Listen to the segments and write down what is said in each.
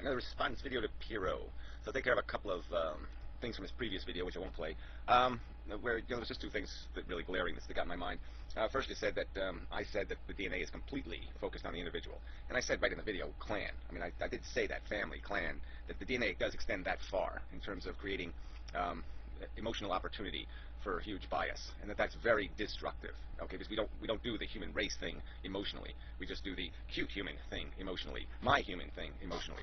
another response video to Pyrrho. So I'll take care of a couple of things from his previous video, which I won't play, where there's just two things that really glaring that stick out in my mind. First, it said that I said that the DNA is completely focused on the individual, and I said right in the video, clan. I mean, I did say that, family, clan, that the DNA does extend that far in terms of creating emotional opportunity for huge bias, and that's very destructive. Okay, because we don't do the human race thing emotionally. We just do the cute human thing emotionally, my human thing emotionally.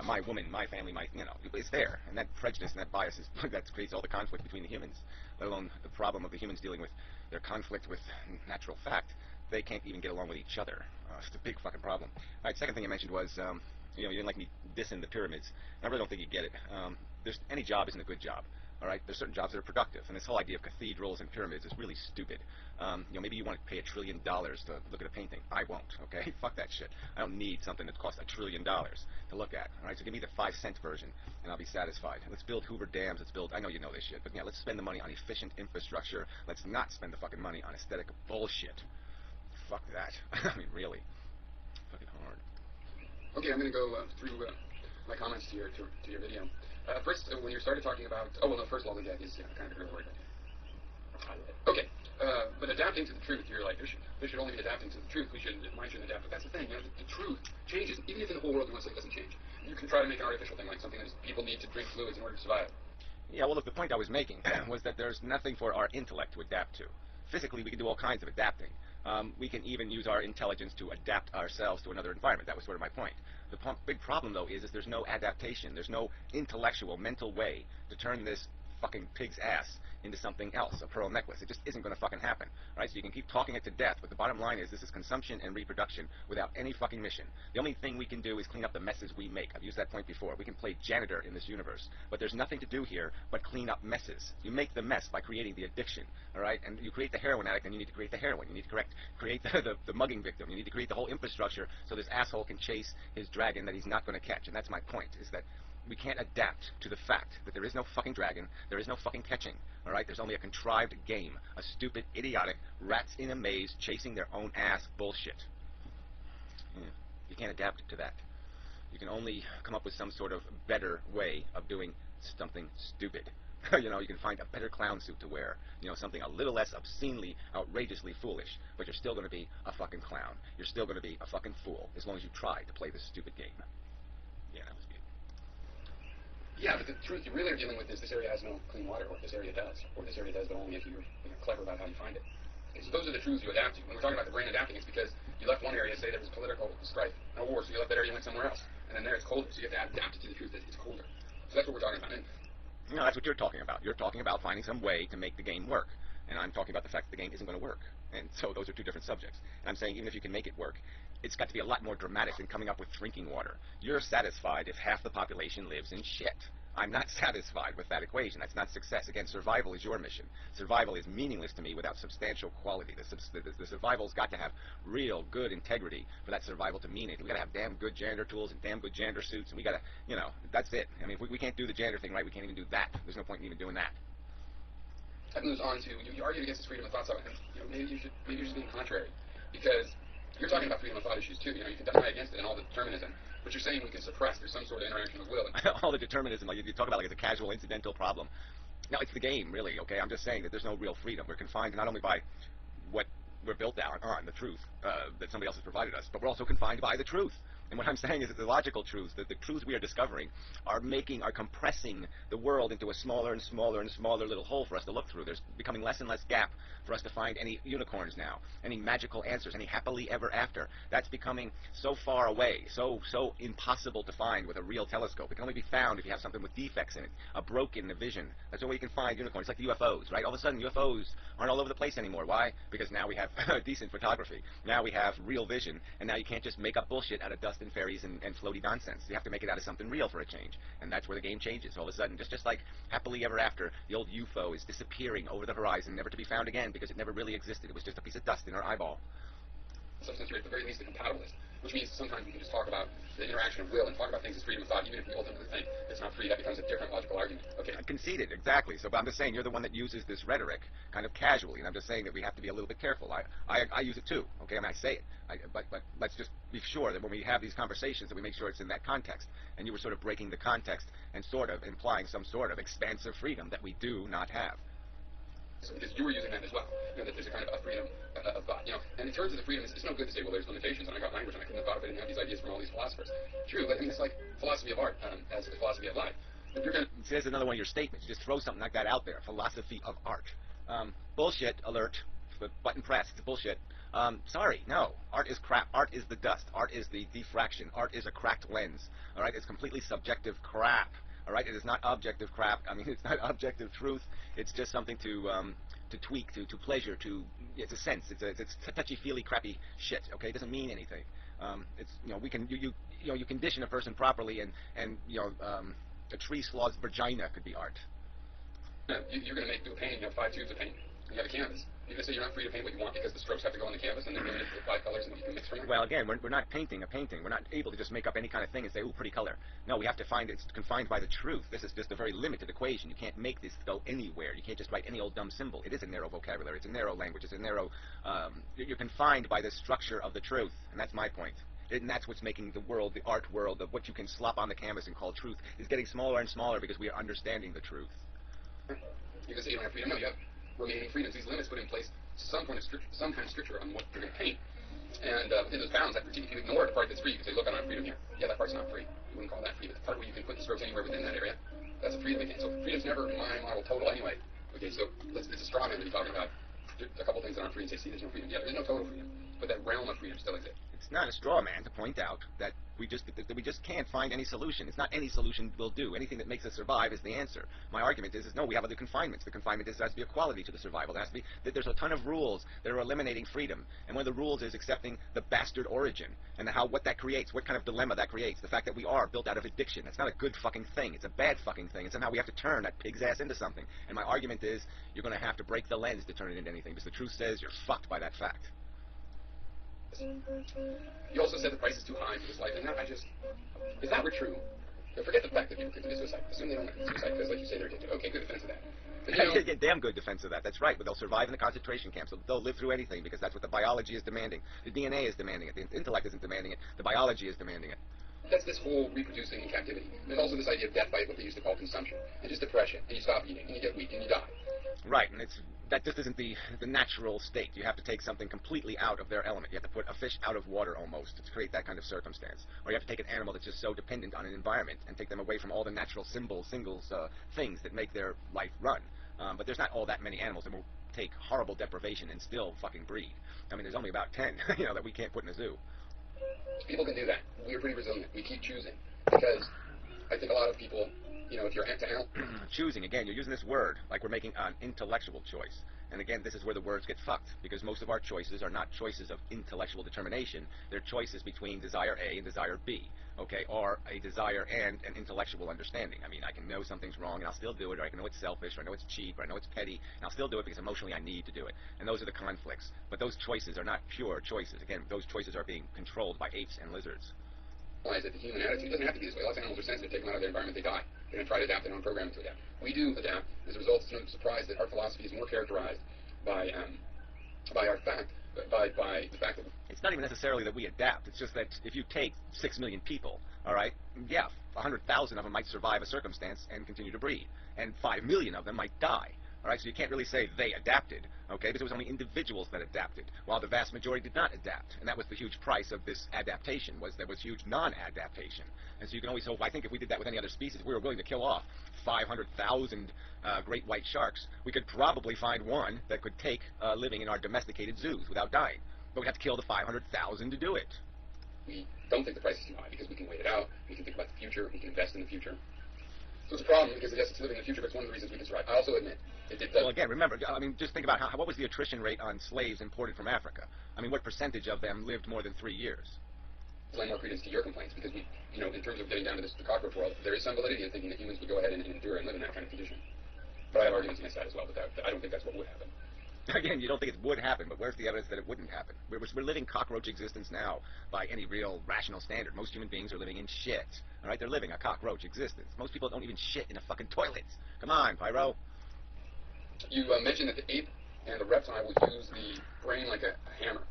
My woman, my family, it's there, and that prejudice and that bias is that creates all the conflict between the humans. Let alone the problem of the humans dealing with their conflict with natural fact. They can't even get along with each other. It's a big fucking problem. All right, second thing I mentioned was, you didn't like me dissing the pyramids. I really don't think you get it. Any job isn't a good job. All right, there's certain jobs that are productive, and this whole idea of cathedrals and pyramids is really stupid. Maybe you want to pay $1 trillion to look at a painting. I won't. Okay, fuck that shit. I don't need something that costs $1 trillion to look at. All right, so give me the 5-cent version, and I'll be satisfied. Let's build Hoover dams. I know you know this shit, but let's spend the money on efficient infrastructure. Let's not spend the fucking money on aesthetic bullshit. Fuck that. I mean, really, fucking hard. Okay, I'm gonna go through my comments to your video. First, when you started talking about, first of all, the death is kind of a real word. Okay, but adapting to the truth, you're like, there should only be adapting to the truth. Mine shouldn't adapt. But that's the thing, the truth changes. Even if in the whole world you want to say it doesn't change, you can try to make an artificial thing, like something that people need to drink fluids in order to survive. Yeah, well, look, the point I was making was that there's nothing for our intellect to adapt to. Physically, we can do all kinds of adapting. We can even use our intelligence to adapt ourselves to another environment. That was sort of my point. The big problem, though, is there's no adaptation. There's no intellectual, mental way to turn this fucking pig's ass into something else, a pearl necklace. It just isn't going to fucking happen, right? So you can keep talking it to death, but the bottom line is this is consumption and reproduction without any fucking mission. The only thing we can do is clean up the messes we make. I've used that point before. We can play janitor in this universe, but there's nothing to do here but clean up messes. You make the mess by creating the addiction, all right? And you create the heroin addict, and you need to create the heroin. You need to create the mugging victim. You need to create the whole infrastructure so this asshole can chase his dragon that he's not going to catch. And that's my point, is that we can't adapt to the fact that there is no fucking dragon, there is no fucking catching, all right? There's only a contrived game, a stupid, idiotic, rats in a maze chasing their own ass bullshit. You can't adapt to that. You can only come up with some sort of better way of doing something stupid. You can find a better clown suit to wear, something a little less obscenely, outrageously foolish, but you're still going to be a fucking clown. You're still going to be a fucking fool, as long as you try to play this stupid game. Yeah, that was good. Yeah, but the truth you really are dealing with is this area has no clean water, or this area does, but only if you're clever about how you find it. Okay, so those are the truths you adapt to. When we're talking about the brain adapting, it's because you left one area, say there was political strife, no war, so you left that area and went somewhere else, and then there it's colder, so you have to adapt it to the truth that it's colder. So that's what we're talking about. And no, that's what you're talking about. You're talking about finding some way to make the game work, and I'm talking about the fact that the game isn't going to work. And so those are two different subjects. And I'm saying even if you can make it work, it's got to be a lot more dramatic than coming up with drinking water. You're satisfied if half the population lives in shit. I'm not satisfied with that equation. That's not success. Again, survival is your mission. Survival is meaningless to me without substantial quality. The survival's got to have real good integrity for that survival to mean it. We got to have damn good janitor tools and damn good janitor suits, and we got to, that's it. I mean, if we can't do the janitor thing right, we can't even do that. There's no point in even doing that. That moves on to, you argued against this freedom of thought stuff, and maybe you're just being contrary, because you're talking about freedom of thought issues too. You can deny against it and all the determinism, but you're saying we can suppress. There's some sort of interaction of will. All the determinism, like you talk about, like it's a casual, incidental problem. No, it's the game, really. Okay, I'm just saying that there's no real freedom. We're confined not only by what we're built on, the truth that somebody else has provided us, but we're also confined by the truth. And what I'm saying is that the logical truths, that the truths we are discovering, are compressing the world into a smaller and smaller and smaller little hole for us to look through. There's becoming less and less gap for us to find any unicorns now, any magical answers, any happily ever after. That's becoming so far away, so impossible to find with a real telescope. It can only be found if you have something with defects in it, a broken vision. That's the way you can find unicorns. It's like the UFOs, right? All of a sudden, UFOs aren't all over the place anymore. Why? Because now we have decent photography. Now we have real vision, and now you can't just make up bullshit out of dust and fairies and floaty nonsense. You have to make it out of something real for a change, and that's where the game changes. All of a sudden, just like happily ever after, the old UFO is disappearing over the horizon, never to be found again because it never really existed. It was just a piece of dust in our eyeball. Substance, you're at the very least a compatibilist. which means sometimes we can just talk about the interaction of will and talk about things as freedom of thought, even if we ultimately think it's not free. That becomes a different logical argument. Okay. I conceded, exactly. So, but I'm just saying you're the one that uses this rhetoric kind of casually, and I'm just saying that we have to be a little bit careful. I use it too, okay? I mean, I say it, but let's just be sure that when we have these conversations that we make sure it's in that context. And you were sort of breaking the context and sort of implying some sort of expansive freedom that we do not have. So because you were using that as well, that there's a kind of a freedom of thought, and in terms of the freedom, it's no good to say, well, there's limitations, and I got language, and I couldn't have thought of it, and have these ideas from all these philosophers. True, but I mean, it's like philosophy of art as a philosophy of life. If you're going to... There's another one of your statements. You just throw something like that out there, philosophy of art. Bullshit alert, button pressed, bullshit. Sorry, no. Art is crap. Art is the dust. Art is the diffraction. Art is a cracked lens. All right, it's completely subjective crap. All right, it is not objective crap. I mean, it's not objective truth. It's just something to tweak, to pleasure, it's a sense. It's touchy-feely, crappy shit. Okay, it doesn't mean anything. It's we can you condition a person properly, and a tree slaw's vagina could be art. You're going to do a painting. You have 5 tubes of paint. You have a canvas. You're going to say you're not free to paint what you want because the strokes have to go on the canvas and then you're limited to 5 colors and what you can mix from there? Well, again, we're not painting a painting. We're not able to just make up any kind of thing and say, ooh, pretty color. No, we have to find it's confined by the truth. This is just a very limited equation. You can't make this go anywhere. You can't just write any old dumb symbol. It is a narrow vocabulary. It's a narrow language. It's a narrow... you're confined by the structure of the truth, and that's my point. And that's what's making the world, the art world, of what you can slop on the canvas and call truth, is getting smaller and smaller because we are understanding the truth. You can say you don't have freedom. No, you have remaining freedoms. These limits put in place some kind of stricture on what you're going to paint. And within those bounds, if you ignore the part that's free, you can say, look, I don't have freedom here. Yeah, that part's not free. You wouldn't call that free. But the part where you can put the strokes anywhere within that area, that's a freedom again. So freedom's never, in my model, total anyway. Okay, so it's a straw man when you're talking about a couple things that aren't free and say, see, there's no freedom. Yeah, there's no total freedom. But that realm of freedom still exists. It's not a straw man to point out that we just can't find any solution. It's not any solution will do. Anything that makes us survive is the answer. My argument is no, we have other confinements. The confinement is there has to be a quality to the survival. There has to be that there's a ton of rules that are eliminating freedom. And one of the rules is accepting the bastard origin and what that creates, what kind of dilemma that creates. The fact that we are built out of addiction. That's not a good fucking thing. It's a bad fucking thing. And somehow we have to turn that pig's ass into something. And my argument is you're going to have to break the lens to turn it into anything because the truth says you're fucked by that fact. You also said the price is too high for this life, and if that were true, forget the fact that people could commit suicide. Assume they don't commit suicide because, like you say, they're addicted. Okay, good defense of that. But, damn good defense of that. That's right, but they'll survive in the concentration camps. They'll live through anything because that's what the biology is demanding. The DNA is demanding it. The intellect isn't demanding it. The biology is demanding it. That's this whole reproducing in captivity. There's also this idea of death by what they used to call consumption, and just depression, and you stop eating, and you get weak, and you die. Right, and that just isn't the natural state. You have to take something completely out of their element. You have to put a fish out of water almost to create that kind of circumstance. Or you have to take an animal that's just so dependent on an environment and take them away from all the natural things that make their life run. But there's not all that many animals that will take horrible deprivation and still fucking breed. I mean, there's only about 10, that we can't put in a zoo. People can do that. We're pretty resilient. We keep choosing. Because I think a lot of people, if you're choosing, again, you're using this word like we're making an intellectual choice. And again, this is where the words get fucked, because most of our choices are not choices of intellectual determination. They're choices between desire A and desire B, okay, or a desire and an intellectual understanding. I mean, I can know something's wrong and I'll still do it, or I can know it's selfish, or I know it's cheap, or I know it's petty, and I'll still do it because emotionally I need to do it. And those are the conflicts. But those choices are not pure choices. Again, those choices are being controlled by apes and lizards. That the human attitude doesn't have to be this way. Lots of animals are sensitive. Take them out of their environment, they die. They're going to try to adapt their own programming to adapt. We do adapt. As a result, it's no surprise that our philosophy is more characterized by the fact that it's not even necessarily that we adapt. It's just that if you take 6 million people, all right, yeah, 100,000 of them might survive a circumstance and continue to breed, and 5 million of them might die. All right, so you can't really say they adapted, okay, because it was only individuals that adapted, while the vast majority did not adapt. And that was the huge price of this adaptation, was there was huge non-adaptation. And so you can always hope, I think if we did that with any other species, if we were willing to kill off 500,000 great white sharks, we could probably find one that could take living in our domesticated zoos without dying. But we'd have to kill the 500,000 to do it. We don't think the price is too high because we can wait it out, we can think about the future, we can invest in the future. So it's a problem because, yes, it's living in the future, but it's one of the reasons we can survive. I also admit it does. Well, again, remember, I mean, just think about what was the attrition rate on slaves imported from Africa? I mean, what percentage of them lived more than 3 years? Lend more credence to your complaints because we, in terms of getting down to the cockroach world, there is some validity in thinking that humans would go ahead and endure and live in that kind of condition. But I have arguments against that as well, but I don't think that's what would happen. Again, you don't think it would happen, but where's the evidence that it wouldn't happen? We're living cockroach existence now by any real rational standard. Most human beings are living in shit. All right, they're living a cockroach existence. Most people don't even shit in a fucking toilet. Come on, Pyro. You mentioned that the ape and the reptile will use the brain like a hammer.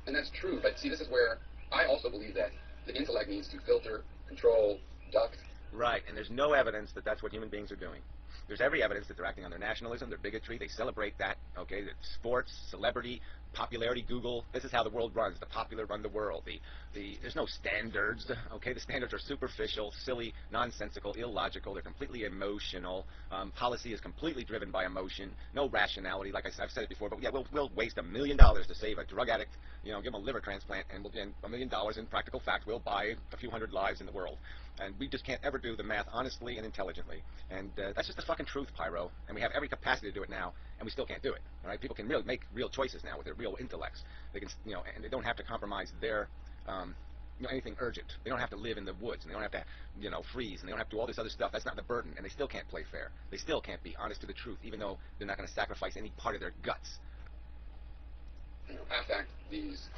And that's true, but see, this is where I also believe that the intellect needs to filter, control, duct. Right, and there's no evidence that that's what human beings are doing. There's every evidence that they're acting on their nationalism, their bigotry. They celebrate that, okay? Sports, celebrity, popularity, Google. This is how the world runs. The popular run the world. There's no standards, okay? The standards are superficial, silly, nonsensical, illogical. They're completely emotional. Policy is completely driven by emotion. No rationality. Like I've said it before, but yeah, we'll waste $1 million to save a drug addict, give him a liver transplant, and $1 million in practical fact will buy a few hundred lives in the world. And we just can't ever do the math honestly and intelligently. And that's just the fucking truth, Pyro. And we have every capacity to do it now, and we still can't do it. All right? People can really make real choices now with their real intellects. They can, and they don't have to compromise their, anything urgent. They don't have to live in the woods, and they don't have to, freeze, and they don't have to do all this other stuff. That's not the burden, and they still can't play fair. They still can't be honest to the truth, even though they're not going to sacrifice any part of their guts. Affect these